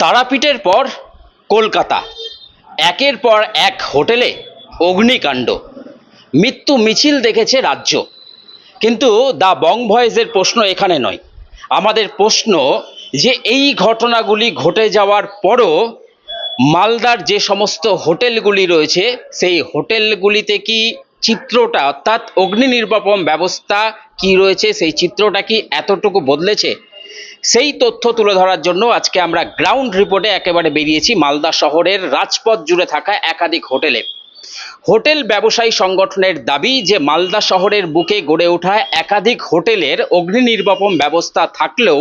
তারাপীঠের পর কলকাতা, একের পর এক হোটেলে অগ্নিকাণ্ড, মৃত্যু মিছিল দেখেছে রাজ্য। কিন্তু দ্য বং ভয়েসের প্রশ্ন এখানে নয়। আমাদের প্রশ্ন যে এই ঘটনাগুলি ঘটে যাওয়ার পরও মালদার যে সমস্ত হোটেলগুলি রয়েছে সেই হোটেলগুলিতে কি চিত্রটা, অর্থাৎ অগ্নি নির্বাপন ব্যবস্থা কি রয়েছে, সেই চিত্রটা কি এতটুকু বদলেছে? সেই তথ্য তুলে ধরার জন্য আজকে আমরা গ্রাউন্ড রিপোর্টে একেবারে বেরিয়েছি মালদা শহরের রাজপথ জুড়ে থাকা একাধিক হোটেলে। হোটেল ব্যবসায়ী সংগঠনের দাবি যে মালদা শহরের বুকে গড়ে ওঠা একাধিক হোটেলের অগ্নি নির্বাপন ব্যবস্থা থাকলেও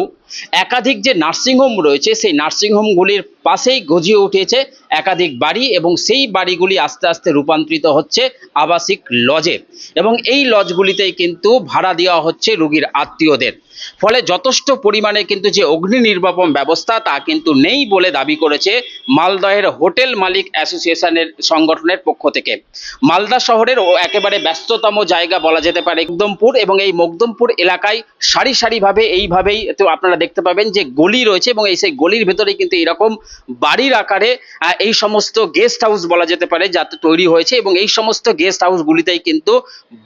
একাধিক যে নার্সিংহোম রয়েছে সেই নার্সিংহোমগুলির পাশেই গজিয়ে উঠেছে একাধিক বাড়ি, এবং সেই বাড়িগুলি আস্তে আস্তে রূপান্তরিত হচ্ছে আবাসিক লজে, এবং এই লজগুলিতেই কিন্তু ভাড়া দেওয়া হচ্ছে রোগীর আত্মীয়দের। ফলে যথেষ্ট পরিমাণে কিন্তু যে অগ্নি নির্বাপন ব্যবস্থা তা কিন্তু নেই বলে দাবি করেছে মালদহের হোটেল মালিক অ্যাসোসিয়েশনের সংগঠনের পক্ষ থেকে। মালদা শহরের একেবারে ব্যস্ততম জায়গা বলা যেতে পারে মকদমপুর, এবং এই মকদমপুর এলাকায় সারি সারিভাবে এইভাবেই তো আপনারা দেখতে পাবেন যে গলি রয়েছে, এবং এই সেই গলির ভেতরে কিন্তু এরকম বাড়ির আকারে এই সমস্ত গেস্ট হাউস বলা যেতে পারে যাতে তৈরি হয়েছে, এবং এই সমস্ত গেস্ট হাউসগুলিতেই কিন্তু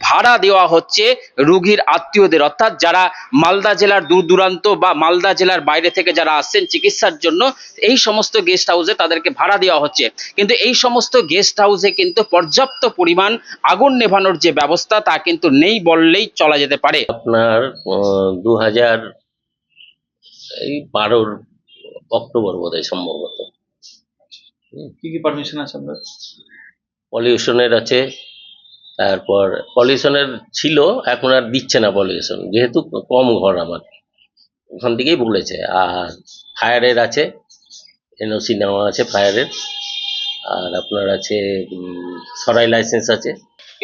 ভাড়া দেওয়া হচ্ছে রোগীর আত্মীয়দের, অর্থাৎ যারা মালদা জেলার দূর দূরান্ত বা মালদা জেলার বাইরে থেকে যারা আসছেন চিকিৎসার জন্য, এই সমস্ত গেস্ট হাউসে তাদেরকে ভাড়া দেওয়া হচ্ছে। কিন্তু এই সমস্ত গেস্ট হাউসে কিন্তু পর্যাপ্ত পরিমাণ আগুন নেভানোর যে ব্যবস্থা তা কিন্তু নেই বললেই চলা যেতে পারে। আপনার 2012 অক্টোবর বোধহয় সম্ভবত। কি কি পারমিশন আছে আপনার? পলিউশনের আছে, তারপর পলিউশনের ছিল, এখন আর দিচ্ছে না পলিউশন, যেহেতু কম ঘর আমার, ওখান থেকেই বলেছে। আর ফায়ারের আছে, এনওসি নেওয়া আছে ফায়ারের। আর আপনার আছে সরাই লাইসেন্স আছে।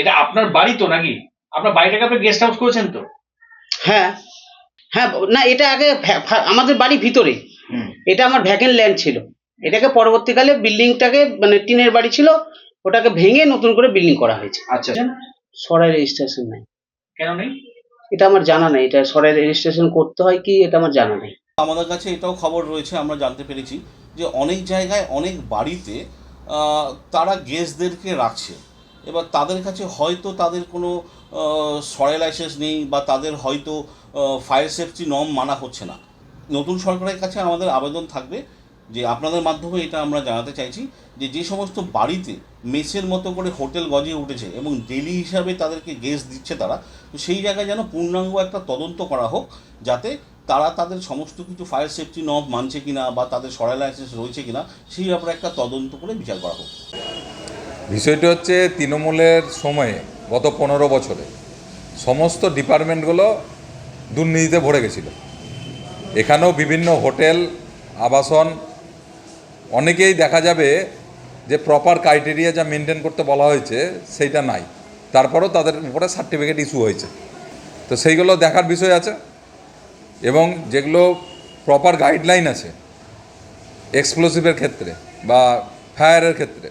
এটা আপনার বাড়ি তো নাকি? আপনার বাড়িটাকে আপনি গেস্ট হাউস করেছেন তো? হ্যাঁ হ্যাঁ, না এটা আগে আমাদের বাড়ি ভিতরে, এটা আমার ভ্যাকেন্ট ল্যান্ড ছিল। এটাকে পরবর্তীকালে বিল্ডিংটাকে মানে টিনের বাড়ি ছিল, ওটাকে ভেঙে নতুন করে বিল্ডিং করা হয়েছে। আচ্ছা, সরাই রেজিস্ট্রেশন নেই। কেন নেই? এটা আমার জানা নেই, এটা সরাই রেজিস্ট্রেশন করতে হয় কি এটা আমার জানা নেই। আমাদের কাছে এটাও খবর রয়েছে, আমরা জানতে পেরেছি যে অনেক জায়গায় অনেক বাড়িতে তারা গেস্টদেরকে রাখছে। এবার তাদের কাছে হয়তো তাদের কোনো সরাই লাইসেন্স নেই, বা তাদের হয়তো ফায়ার সেফটি নর্ম মানা হচ্ছে না। নতুন সরকারের কাছে আমাদের আবেদন থাকবে যে আপনাদের মাধ্যমে এটা আমরা জানাতে চাইছি যে যে সমস্ত বাড়িতে মেসের মতো করে হোটেল গজিয়ে উঠেছে এবং ডেলি হিসাবে তাদেরকে গেস্ট দিচ্ছে তারা, তো সেই জায়গায় যেন পূর্ণাঙ্গ একটা তদন্ত করা হোক, যাতে তারা তাদের সমস্ত কিছু ফায়ার সেফটি নর্ম মানছে কিনা বা তাদের সরাই লাইসেন্স রয়েছে কিনা সেই ব্যাপারে একটা তদন্ত করে বিচার করা হোক। বিষয়টি হচ্ছে তৃণমূলের সময়ে গত 15 বছরে সমস্ত ডিপার্টমেন্টগুলো দুর্নীতিতে ভরে গেছিল। এখানেও বিভিন্ন হোটেল আবাসন অনেকেই দেখা যাবে যে প্রপার ক্রাইটেরিয়া যা মেনটেন করতে বলা হয়েছে সেইটা নাই, তারপরেও তাদের উপরে সার্টিফিকেট ইস্যু হয়েছে। তো সেইগুলো দেখার বিষয় আছে, এবং যেগুলো প্রপার গাইডলাইন আছে এক্সপ্লোসিভের ক্ষেত্রে বা ফায়ারের ক্ষেত্রে,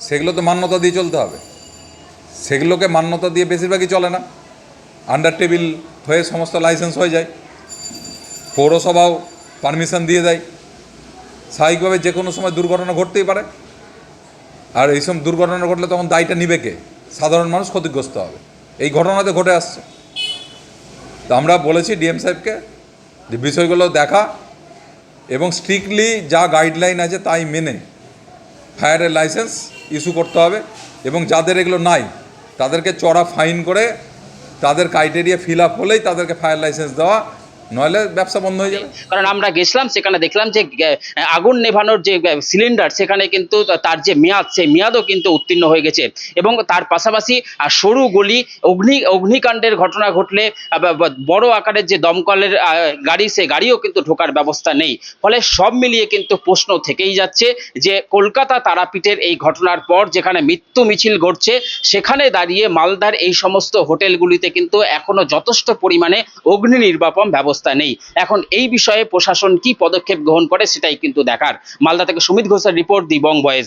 সেগুলো তো মান্যতা দিয়ে চলতে হবে। সেগুলোকে মান্যতা দিয়ে বেশিরভাগই চলে না, আন্ডার টেবিল হয়ে সমস্ত লাইসেন্স হয়ে যায়, পৌরসভাও পারমিশন দিয়ে দেয়। স্বাভাবিকভাবে যে কোনো সময় দুর্ঘটনা ঘটতেই পারে, আর এইসব দুর্ঘটনা ঘটলে তখন দায়টা নিবে কে? সাধারণ মানুষ ক্ষতিগ্রস্ত হবে। এই ঘটনাতে ঘটে আসছে। তো আমরা বলেছি ডিএম সাহেবকে যে বিষয়গুলো দেখা এবং স্ট্রিক্টলি যা গাইডলাইন আছে তাই মেনে ফায়ারের লাইসেন্স ইস্যু করতে হবে, এবং যাদের এগুলো নাই তাদেরকে চড়া ফাইন করে তাদের ক্রাইটেরিয়া ফিল আপ হলেই তাদেরকে ফায়ার লাইসেন্স দেওয়া, নইলে ব্যবসা বন্ধ হয়ে যাবে। কারণ আমরা গেছিলাম, সেখানে দেখলাম যে আগুন নেভানোর যে সিলিন্ডার সেখানে কিন্তু তার যে মেয়াদ, সেই মেয়াদও কিন্তু উত্তীর্ণ হয়ে গেছে, এবং তার পাশাপাশি সরু গলি, অগ্নিকাণ্ডের ঘটনা ঘটলে বড় আকারের যে দমকলের গাড়ি, সে গাড়িও কিন্তু ঢোকার ব্যবস্থা নেই। ফলে সব মিলিয়ে কিন্তু প্রশ্ন থেকেই যাচ্ছে যে কলকাতা তারাপীঠের এই ঘটনার পর যেখানে মৃত্যু মিছিল ঘটছে, সেখানে দাঁড়িয়ে মালদার এই সমস্ত হোটেলগুলিতে কিন্তু এখনো যথেষ্ট পরিমাণে অগ্নি নির্বাপন ব্যবস্থা নেই। এখন এই বিষয়ে প্রশাসন কি পদক্ষেপ গ্রহণ করে সেটাই কিন্তু দেখার। মালদা থেকে সুমিত ঘোষের রিপোর্ট, দি বং ভয়েস।